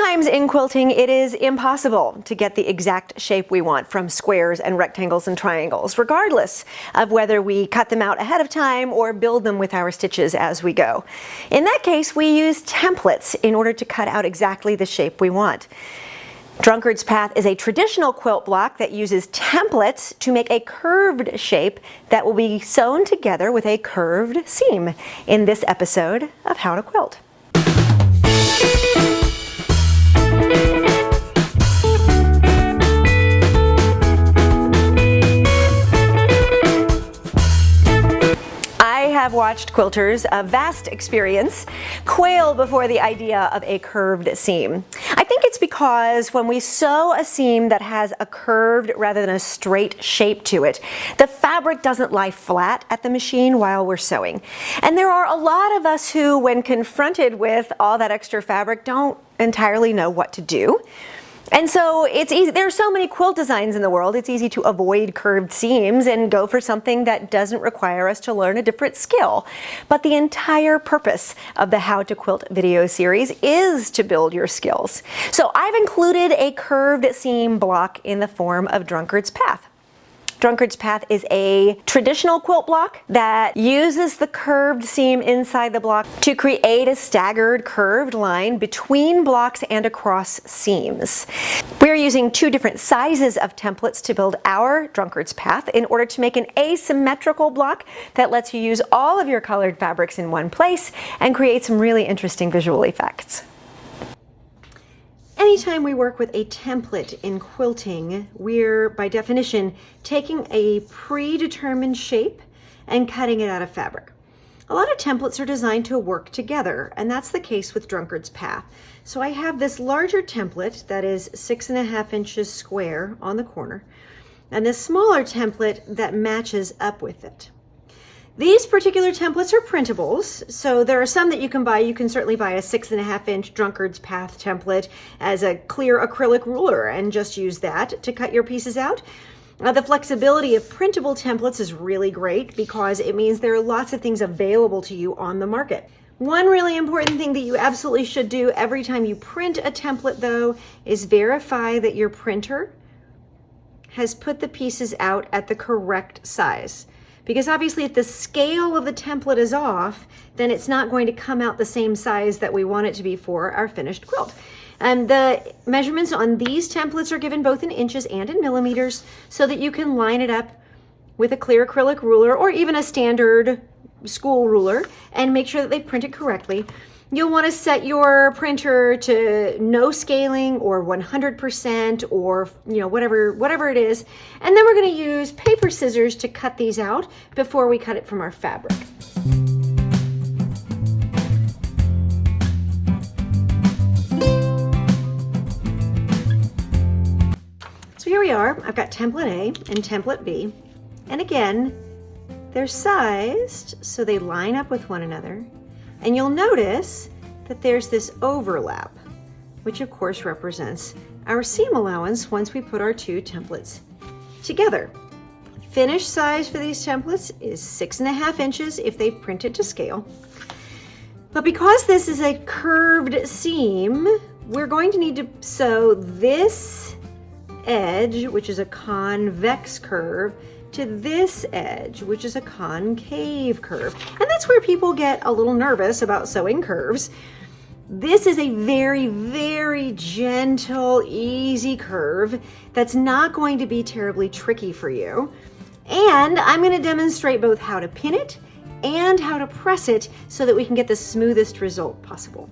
Sometimes in quilting, it is impossible to get the exact shape we want from squares and rectangles and triangles, regardless of whether we cut them out ahead of time or build them with our stitches as we go. In that case, we use templates in order to cut out exactly the shape we want. Drunkards Path is a traditional quilt block that uses templates to make a curved shape that will be sewn together with a curved seam in this episode of How to Quilt. I have watched quilters of vast experience quail before the idea of a curved seam. I think it's because when we sew a seam that has a curved rather than a straight shape to it, the fabric doesn't lie flat at the machine while we're sewing. And there are a lot of us who, when confronted with all that extra fabric, don't entirely know what to do. And so it's easy. There are so many quilt designs in the world, it's easy to avoid curved seams and go for something that doesn't require us to learn a different skill. But the entire purpose of the How to Quilt video series is to build your skills. So I've included a curved seam block in the form of Drunkards Path. Drunkards Path is a traditional quilt block that uses the curved seam inside the block to create a staggered curved line between blocks and across seams. We're using two different sizes of templates to build our Drunkards Path in order to make an asymmetrical block that lets you use all of your colored fabrics in one place and create some really interesting visual effects. Anytime we work with a template in quilting, we're, by definition, taking a predetermined shape and cutting it out of fabric. A lot of templates are designed to work together, and that's the case with Drunkards Path. So I have this larger template that is 6.5 inches square on the corner, and this smaller template that matches up with it. These particular templates are printables, so there are some that you can buy. You can certainly buy a 6.5 inch Drunkards Path template as a clear acrylic ruler and just use that to cut your pieces out. The flexibility of printable templates is really great because it means there are lots of things available to you on the market. One really important thing that you absolutely should do every time you print a template, though, is verify that your printer has put the pieces out at the correct size. Because obviously if the scale of the template is off, then it's not going to come out the same size that we want it to be for our finished quilt. And the measurements on these templates are given both in inches and in millimeters so that you can line it up with a clear acrylic ruler or even a standard school ruler and make sure that they print it correctly. You'll want to set your printer to no scaling or 100% or whatever it is. And then we're going to use paper scissors to cut these out before we cut it from our fabric. So here we are. I've got template A and template B. And again, they're sized so they line up with one another. And you'll notice that there's this overlap, which of course represents our seam allowance once we put our two templates together. Finished size for these templates is 6.5 inches if they've printed to scale. But because this is a curved seam, we're going to need to sew this edge, which is a convex curve, to this edge, which is a concave curve. And that's where people get a little nervous about sewing curves. This is a very, very gentle, easy curve that's not going to be terribly tricky for you. And I'm going to demonstrate both how to pin it and how to press it so that we can get the smoothest result possible.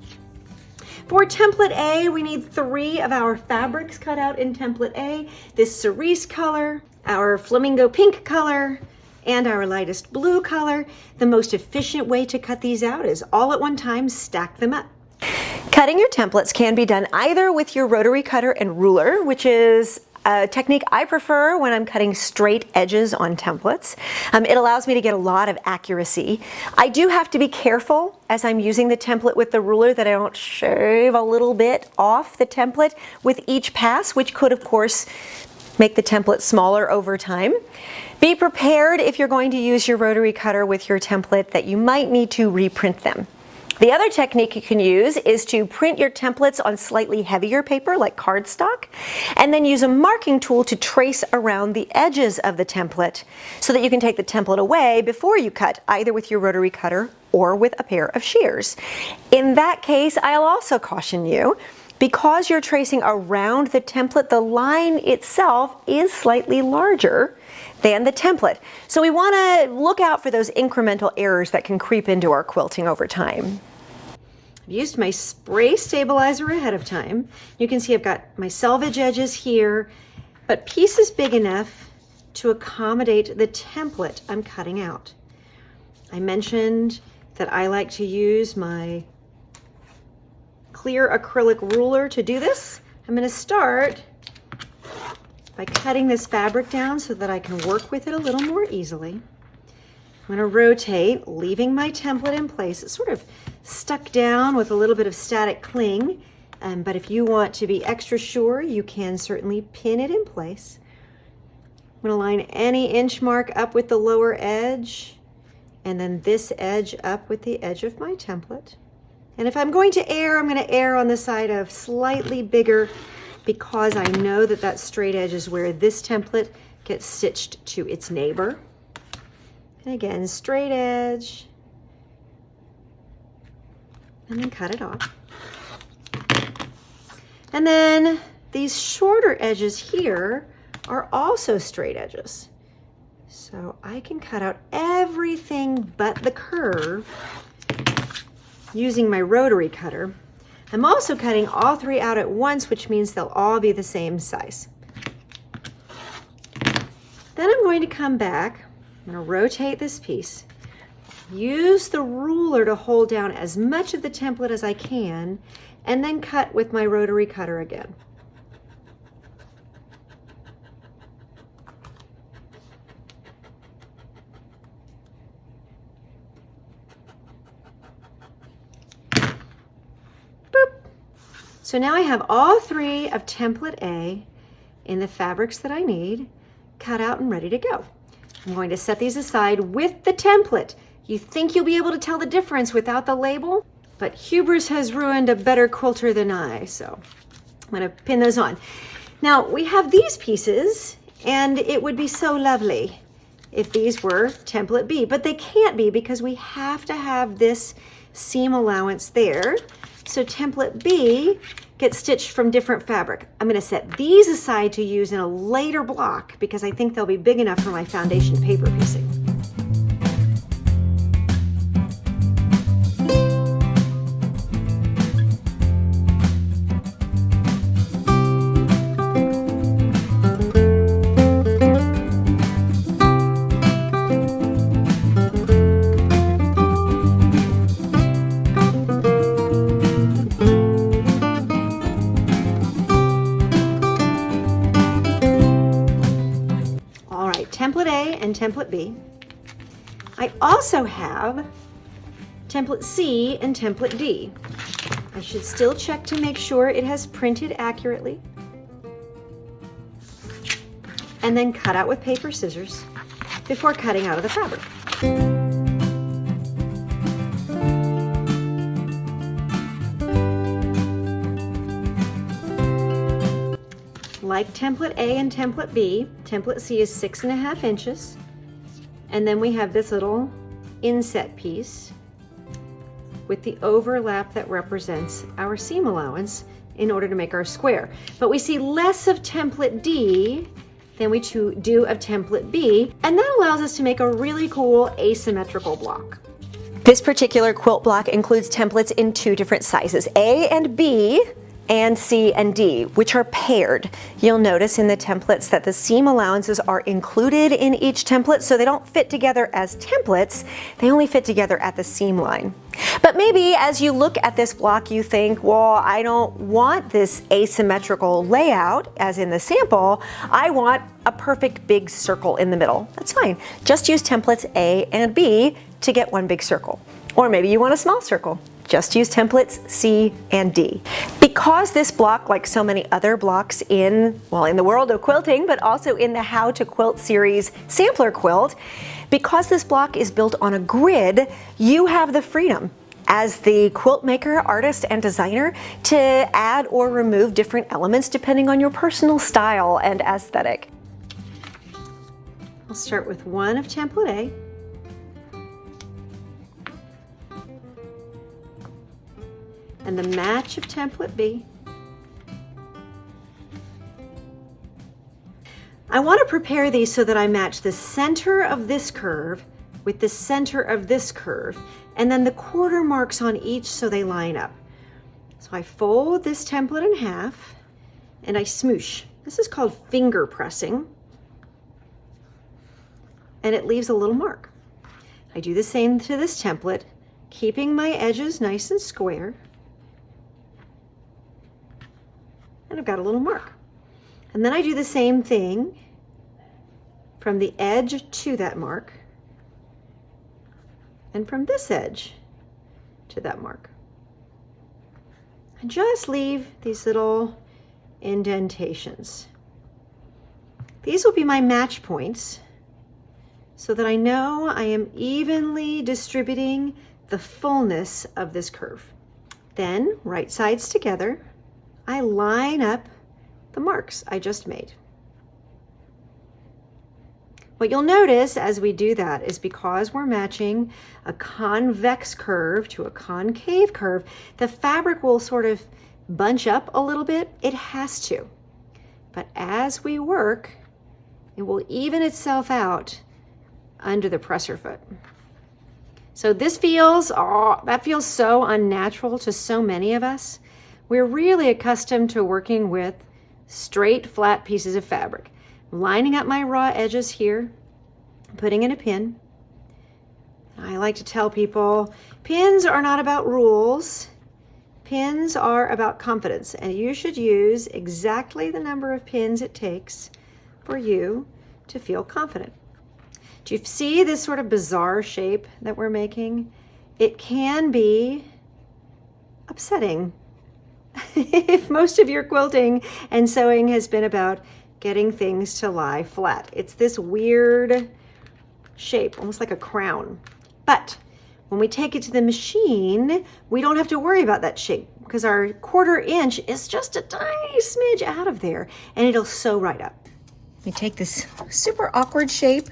For template A, we need 3 of our fabrics cut out in template A. This cerise color, our flamingo pink color, and our lightest blue color. The most efficient way to cut these out is all at one time, stack them up. Cutting your templates can be done either with your rotary cutter and ruler, which is a technique I prefer when I'm cutting straight edges on templates. It allows me to get a lot of accuracy. I do have to be careful as I'm using the template with the ruler that I don't shave a little bit off the template with each pass, which could of course make the template smaller over time. Be prepared if you're going to use your rotary cutter with your template that you might need to reprint them. The other technique you can use is to print your templates on slightly heavier paper like cardstock, and then use a marking tool to trace around the edges of the template so that you can take the template away before you cut, either with your rotary cutter or with a pair of shears. In that case, I'll also caution you, because you're tracing around the template, the line itself is slightly larger than the template. So we want to look out for those incremental errors that can creep into our quilting over time. I've used my spray stabilizer ahead of time. You can see I've got my selvage edges here, but pieces big enough to accommodate the template I'm cutting out. I mentioned that I like to use my clear acrylic ruler to do this. I'm going to start by cutting this fabric down so that I can work with it a little more easily. I'm going to rotate, leaving my template in place. It's sort of stuck down with a little bit of static cling, but if you want to be extra sure, you can certainly pin it in place. I'm going to line any inch mark up with the lower edge, and then this edge up with the edge of my template. And if I'm going to err, I'm going to err on the side of slightly bigger, because I know that that straight edge is where this template gets stitched to its neighbor. And again, straight edge, and then cut it off. And then these shorter edges here are also straight edges. So I can cut out everything but the curve using my rotary cutter. I'm also cutting all three out at once, which means they'll all be the same size. Then I'm going to come back, I'm going to rotate this piece, use the ruler to hold down as much of the template as I can, and then cut with my rotary cutter again. So now I have all three of template A in the fabrics that I need, cut out and ready to go. I'm going to set these aside with the template. You think you'll be able to tell the difference without the label, but hubris has ruined a better quilter than I, so I'm going to pin those on. Now we have these pieces, and it would be so lovely if these were template B, but they can't be because we have to have this seam allowance there. So template B gets stitched from different fabric. I'm going to set these aside to use in a later block because I think they'll be big enough for my foundation paper piecing. Template A and template B. I also have template C and template D. I should still check to make sure it has printed accurately. And then cut out with paper scissors before cutting out of the fabric. Like template A and template B, template C is 6.5 inches. And then we have this little inset piece with the overlap that represents our seam allowance in order to make our square. But we see less of template D than we do of template B, and that allows us to make a really cool asymmetrical block. This particular quilt block includes templates in two different sizes, A and B, and C and D, which are paired. You'll notice in the templates that the seam allowances are included in each template, so they don't fit together as templates, they only fit together at the seam line. But maybe as you look at this block you think, well, I don't want this asymmetrical layout as in the sample, I want a perfect big circle in the middle. That's fine, just use templates A and B to get one big circle. Or maybe you want a small circle. Just use templates C and D. Because this block, like so many other blocks in the world of quilting, but also in the How to Quilt series sampler quilt, because this block is built on a grid, you have the freedom as the quilt maker, artist, and designer to add or remove different elements depending on your personal style and aesthetic. I'll start with one of template A. And the match of template B. I want to prepare these so that I match the center of this curve with the center of this curve, and then the quarter marks on each so they line up. So I fold this template in half and I smoosh. This is called finger pressing, and it leaves a little mark. I do the same to this template, keeping my edges nice and square, and I've got a little mark. And then I do the same thing from the edge to that mark, and from this edge to that mark. And just leave these little indentations. These will be my match points so that I know I am evenly distributing the fullness of this curve. Then, right sides together, I line up the marks I just made. What you'll notice as we do that is because we're matching a convex curve to a concave curve, the fabric will sort of bunch up a little bit. It has to. But as we work, it will even itself out under the presser foot. So this feels, that feels so unnatural to so many of us. We're really accustomed to working with straight, flat pieces of fabric. Lining up my raw edges here, putting in a pin. I like to tell people, pins are not about rules. Pins are about confidence, and you should use exactly the number of pins it takes for you to feel confident. Do you see this sort of bizarre shape that we're making? It can be upsetting if most of your quilting and sewing has been about getting things to lie flat. It's this weird shape, almost like a crown. But when we take it to the machine, we don't have to worry about that shape because our 1/4 inch is just a tiny smidge out of there and it'll sew right up. We take this super awkward shape,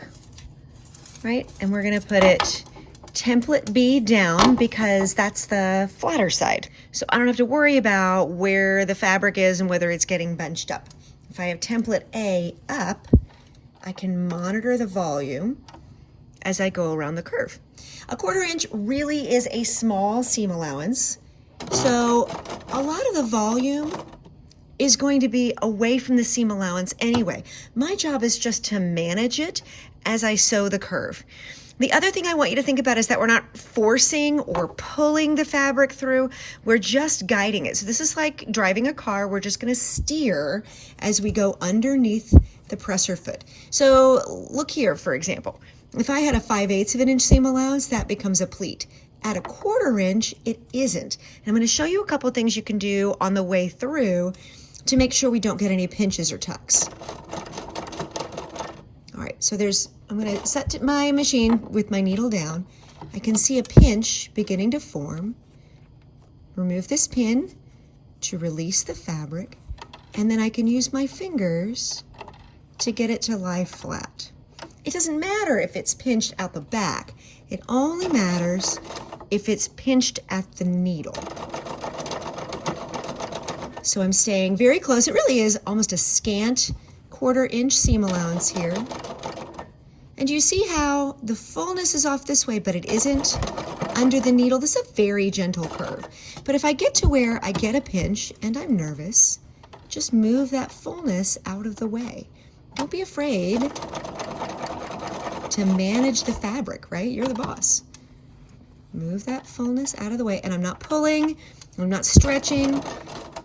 right? And we're gonna put it template B down because that's the flatter side. So I don't have to worry about where the fabric is and whether it's getting bunched up. If I have template A up, I can monitor the volume as I go around the curve. A 1/4 inch really is a small seam allowance. So a lot of the volume is going to be away from the seam allowance anyway. My job is just to manage it as I sew the curve. The other thing I want you to think about is that we're not forcing or pulling the fabric through, we're just guiding it. So this is like driving a car, we're just gonna steer as we go underneath the presser foot. So look here, for example, if I had a 5/8 of an inch seam allowance, that becomes a pleat. At a 1/4 inch, it isn't. And I'm gonna show you a couple of things you can do on the way through to make sure we don't get any pinches or tucks. All right, so I'm gonna set my machine with my needle down. I can see a pinch beginning to form. Remove this pin to release the fabric, and then I can use my fingers to get it to lie flat. It doesn't matter if it's pinched out the back. It only matters if it's pinched at the needle. So I'm staying very close. It really is almost a scant 1/4 inch seam allowance here. And you see how the fullness is off this way, but it isn't under the needle. This is a very gentle curve. But if I get to where I get a pinch and I'm nervous, just move that fullness out of the way. Don't be afraid to manage the fabric, right? You're the boss. Move that fullness out of the way. And I'm not pulling, I'm not stretching.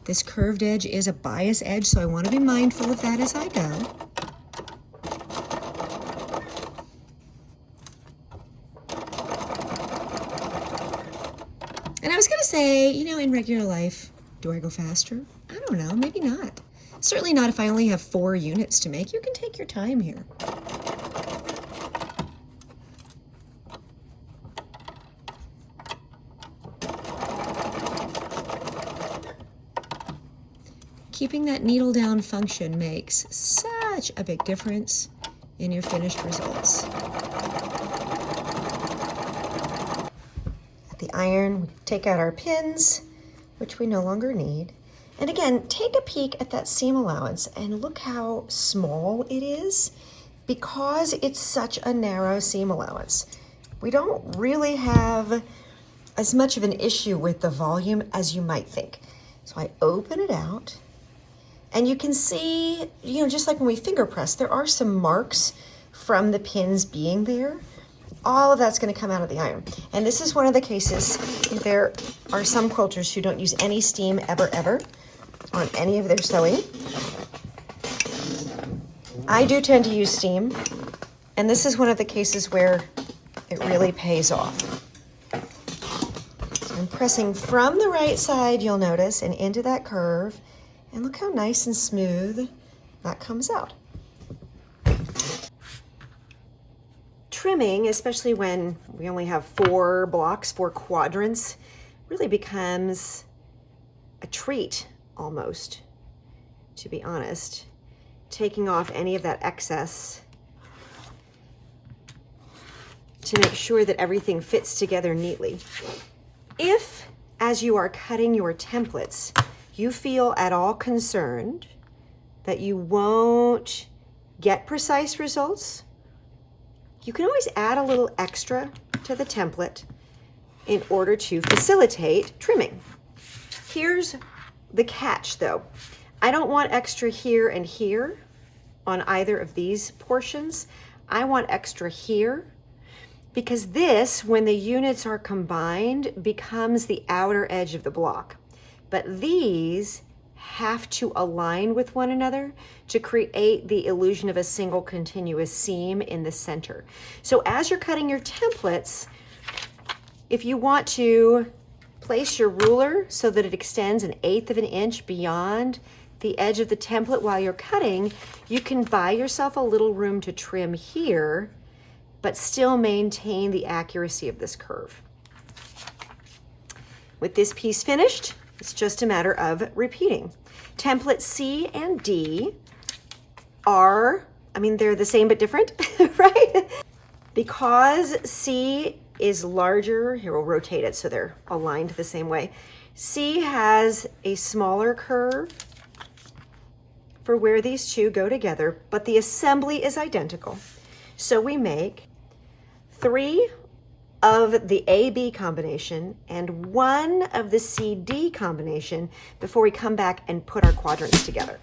This curved edge is a bias edge, so I want to be mindful of that as I go. And I was going to say, you know, in regular life, do I go faster? I don't know, maybe not. Certainly not if I only have 4 units to make. You can take your time here. keeping that needle down function makes such a big difference in your finished results. At the iron, we take out our pins, which we no longer need. And again, take a peek at that seam allowance and look how small it is because it's such a narrow seam allowance. We don't really have as much of an issue with the volume as you might think. So I open it out and you can see, just like when we finger press, there are some marks from the pins being there. All of that's going to come out of the iron. And this is one of the cases, there are some quilters who don't use any steam ever on any of their sewing. I do tend to use steam, and this is one of the cases where it really pays off. So I'm pressing from the right side, you'll notice, and into that curve, and look how nice and smooth that comes out. Trimming, especially when we only have 4 blocks, 4 quadrants, really becomes a treat almost, to be honest. Taking off any of that excess to make sure that everything fits together neatly. If, as you are cutting your templates, you feel at all concerned that you won't get precise results, you can always add a little extra to the template in order to facilitate trimming. Here's the catch though. I don't want extra here and here on either of these portions. I want extra here because this, when the units are combined, becomes the outer edge of the block. But these have to align with one another to create the illusion of a single continuous seam in the center. So as you're cutting your templates, if you want to place your ruler so that it extends 1/8 of an inch beyond the edge of the template while you're cutting, you can buy yourself a little room to trim here, but still maintain the accuracy of this curve. With this piece finished, it's just a matter of repeating. Template C and D are, they're the same but different, right? Because C is larger, here we'll rotate it so they're aligned the same way. C has a smaller curve for where these two go together, but the assembly is identical. So we make 3 of the AB combination and 1 of the CD combination before we come back and put our quadrants together.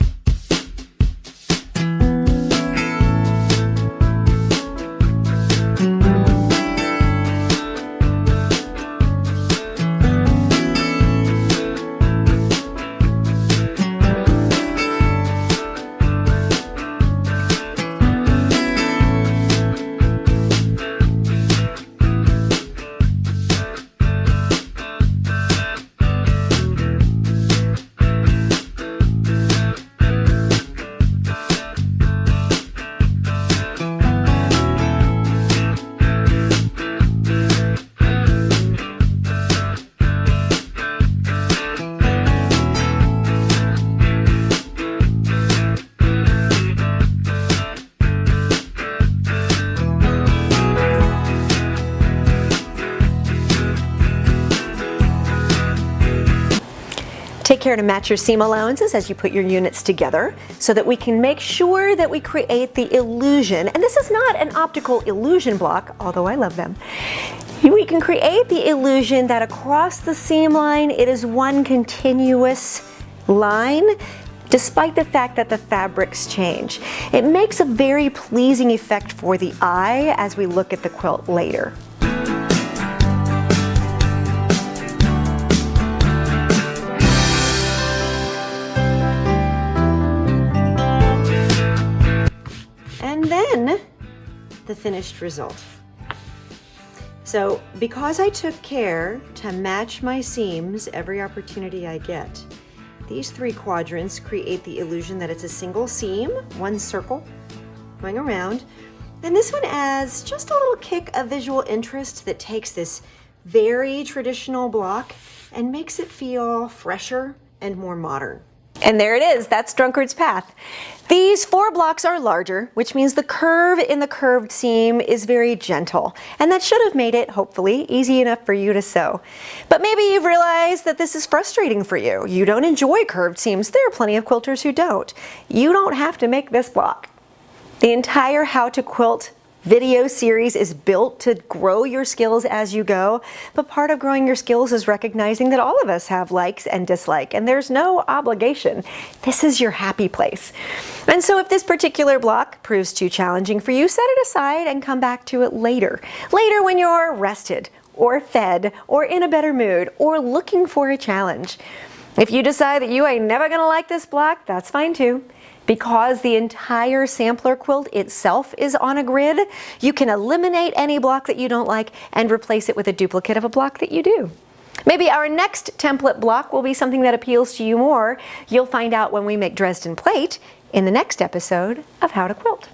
Take care to match your seam allowances as you put your units together so that we can make sure that we create the illusion, and this is not an optical illusion block, although I love them. We can create the illusion that across the seam line it is one continuous line, despite the fact that the fabrics change. It makes a very pleasing effect for the eye as we look at the quilt later. And then the finished result. So because I took care to match my seams every opportunity I get, these 3 quadrants create the illusion that it's a single seam, one circle going around. And this one adds just a little kick of visual interest that takes this very traditional block and makes it feel fresher and more modern. And there it is, that's Drunkards Path. These 4 blocks are larger, which means the curve in the curved seam is very gentle, and that should have made it, hopefully, easy enough for you to sew. But maybe you've realized that this is frustrating for you. You don't enjoy curved seams. There are plenty of quilters who don't. You don't have to make this block. The entire How to Quilt video series is built to grow your skills as you go, but part of growing your skills is recognizing that all of us have likes and dislikes, and there's no obligation. This is your happy place. And so if this particular block proves too challenging for you, set it aside and come back to it later. Later when you're rested, or fed, or in a better mood, or looking for a challenge. If you decide that you ain't never gonna like this block, that's fine too. Because the entire sampler quilt itself is on a grid, you can eliminate any block that you don't like and replace it with a duplicate of a block that you do. Maybe our next template block will be something that appeals to you more. You'll find out when we make Dresden plate in the next episode of How to Quilt.